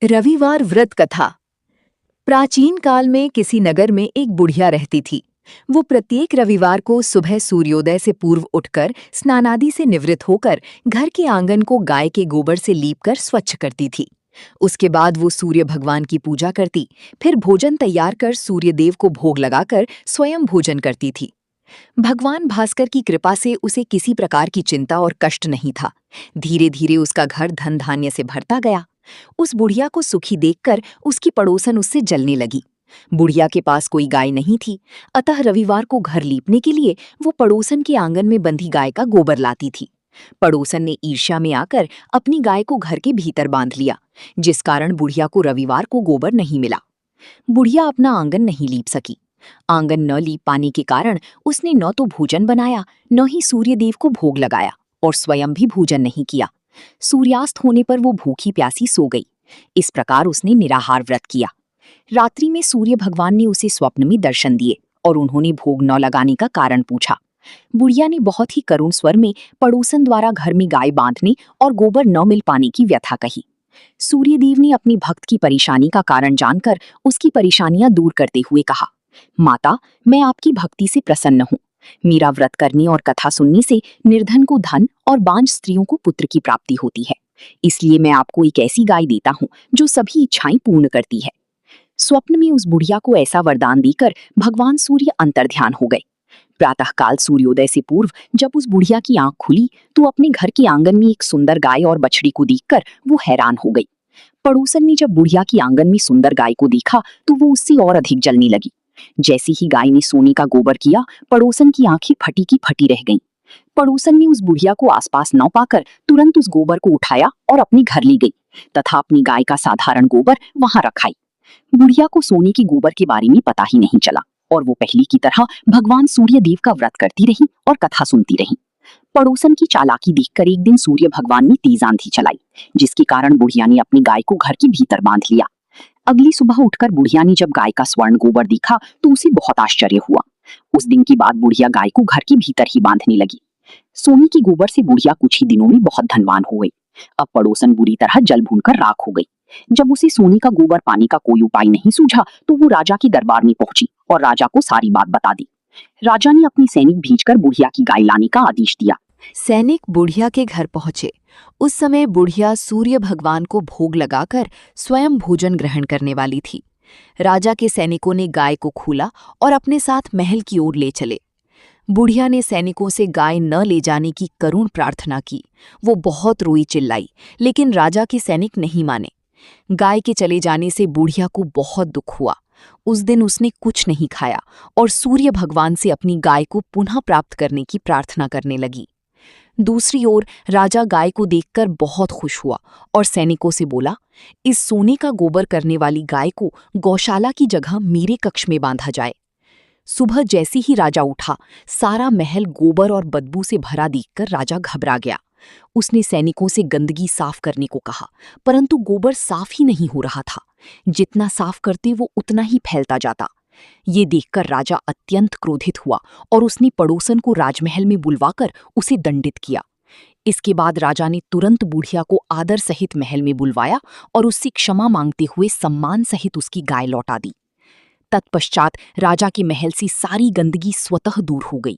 रविवार व्रत कथा। प्राचीन काल में किसी नगर में एक बुढ़िया रहती थी। वो प्रत्येक रविवार को सुबह सूर्योदय से पूर्व उठकर स्नानादि से निवृत्त होकर घर के आंगन को गाय के गोबर से लीपकर स्वच्छ करती थी। उसके बाद वो सूर्य भगवान की पूजा करती, फिर भोजन तैयार कर सूर्यदेव को भोग लगाकर स्वयं भोजन करती थी। भगवान भास्कर की कृपा से उसे किसी प्रकार की चिंता और कष्ट नहीं था। धीरे धीरे उसका घर धन धान्य से भरता गया। उस बुढ़िया को सुखी देखकर उसकी पड़ोसन उससे जलने लगी। बुढ़िया के पास कोई गाय नहीं थी, अतः रविवार को घर लीपने के लिए वो पड़ोसन के आंगन में बंधी गाय का गोबर लाती थी। पड़ोसन ने ईर्ष्या में आकर अपनी गाय को घर के भीतर बांध लिया, जिस कारण बुढ़िया को रविवार को गोबर नहीं मिला। बुढ़िया अपना आंगन नहीं लीप सकी। आंगन न लीप पाने के कारण उसने न तो भोजन बनाया, न ही सूर्यदेव को भोग लगाया और स्वयं भी भोजन नहीं किया। सूर्यास्त होने पर वो भूखी प्यासी सो गई। इस प्रकार उसने निराहार व्रत किया। रात्रि में सूर्य भगवान ने उसे स्वप्न में दर्शन दिए और उन्होंने भोग न लगाने का कारण पूछा। बुढ़िया ने बहुत ही करुण स्वर में पड़ोसन द्वारा घर में गाय बांधने और गोबर न मिल पाने की व्यथा कही। सूर्यदेव ने अपनी भक्त की परेशानी का कारण जानकर उसकी परेशानियां दूर करते हुए कहा, माता, मैं आपकी भक्ति से प्रसन्न हूँ। मेरा व्रत करने और कथा सुनने से निर्धन को धन और बांझ स्त्रियों को पुत्र की प्राप्ति होती है। इसलिए मैं आपको एक ऐसी गाय देता हूँ जो सभी इच्छाएं पूर्ण करती है। स्वप्न में उस बुढ़िया को ऐसा वरदान देकर भगवान सूर्य अंतर्ध्यान हो गए। प्रातःकाल सूर्योदय से पूर्व जब उस बुढ़िया की आंख खुली तो अपने घर के आंगन में एक सुंदर गाय और बछड़ी को देखकर वो हैरान हो गई। पड़ोसन ने जब बुढ़िया की आंगन में सुंदर गाय को देखा तो वो उससे और अधिक जलने लगी। जैसे ही गाय ने सोने का गोबर किया, पड़ोसन की आंखें फटी की फटी रह गईं। पड़ोसन ने उस बुढ़िया को आसपास न पाकर तुरंत उस गोबर को उठाया और अपने घर ले गई तथा अपनी गाय का साधारण गोबर वहां रखाई। बुढ़िया को सोने के गोबर के बारे में पता ही नहीं चला और वो पहले की तरह भगवान सूर्य देव का व्रत करती रही और कथा सुनती रही। पड़ोसन की चालाकी देखकर एक दिन सूर्य भगवान ने तेज आंधी चलाई, जिसके कारण बुढ़िया ने अपनी गाय को घर के भीतर बांध लिया। अगली सुबह उठकर बुढ़िया ने जब गाय का स्वर्ण गोबर देखा तो उसे बहुत आश्चर्य हुआ। उस दिन के बाद बुढ़िया गाय को घर के भीतर ही बांधने लगी। सोने के गोबर से बुढ़िया कुछ ही दिनों में बहुत धनवान हो गई। अब पड़ोसन बुरी तरह जल भूनकर राख हो गई। जब उसे सोने का गोबर पाने का कोई उपाय नहीं सूझा तो वो राजा के दरबार में पहुंची और राजा को सारी बात बता दी। राजा ने अपनी सैनिक भेजकर बुढ़िया की गाय लाने का आदेश दिया। सैनिक बुढ़िया के घर पहुंचे। उस समय बुढ़िया सूर्य भगवान को भोग लगाकर स्वयं भोजन ग्रहण करने वाली थी। राजा के सैनिकों ने गाय को खोला और अपने साथ महल की ओर ले चले। बुढ़िया ने सैनिकों से गाय न ले जाने की करुण प्रार्थना की। वो बहुत रोई चिल्लाई, लेकिन राजा के सैनिक नहीं माने। गाय के चले जाने से बुढ़िया को बहुत दुख हुआ। उस दिन उसने कुछ नहीं खाया और सूर्य भगवान से अपनी गाय को पुनः प्राप्त करने की प्रार्थना करने लगी। दूसरी ओर राजा गाय को देखकर बहुत खुश हुआ और सैनिकों से बोला, इस सोने का गोबर करने वाली गाय को गौशाला की जगह मेरे कक्ष में बांधा जाए। सुबह जैसे ही राजा उठा, सारा महल गोबर और बदबू से भरा देखकर राजा घबरा गया। उसने सैनिकों से गंदगी साफ करने को कहा, परंतु गोबर साफ ही नहीं हो रहा था। जितना साफ करते वो उतना ही फैलता जाता। ये देखकर राजा अत्यंत क्रोधित हुआ और उसने पड़ोसन को राजमहल में बुलवाकर उसे दंडित किया। इसके बाद राजा ने तुरंत बुढ़िया को आदर सहित महल में बुलवाया और उससे क्षमा मांगते हुए सम्मान सहित उसकी गाय लौटा दी। तत्पश्चात राजा के महल से सारी गंदगी स्वतः दूर हो गई।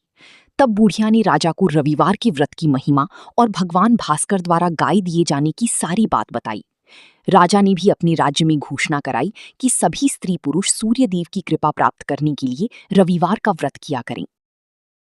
तब बुढ़िया ने राजा को रविवार के व्रत की महिमा और भगवान भास्कर द्वारा गाय दिए जाने की सारी बात बताई। राजा ने भी अपने राज्य में घोषणा कराई कि सभी स्त्री पुरुष सूर्यदेव की कृपा प्राप्त करने के लिए रविवार का व्रत किया करें।